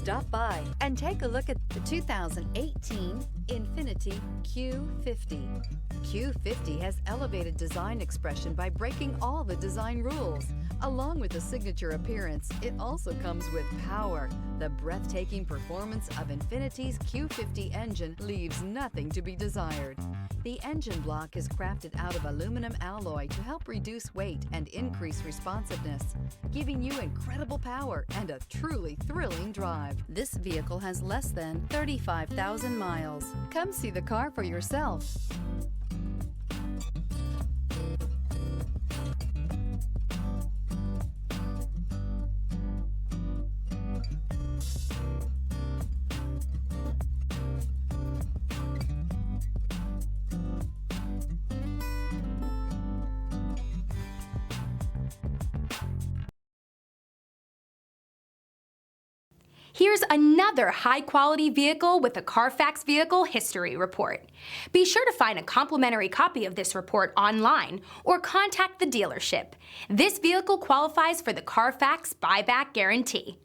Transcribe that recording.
Stop by and take a look at the 2018 INFINITI Q50. Q50 has elevated design expression by breaking all the design rules. Along with the signature appearance, it also comes with power. The breathtaking performance of INFINITI's Q50 engine leaves nothing to be desired. The engine block is crafted out of aluminum alloy to help reduce weight and increase responsiveness, giving you incredible power and a truly thrilling drive. This vehicle has less than 35,000 miles. Come see the car for yourself. Here's another high-quality vehicle with a Carfax Vehicle History Report. Be sure to find a complimentary copy of this report online or contact the dealership. This vehicle qualifies for the Carfax Buyback Guarantee.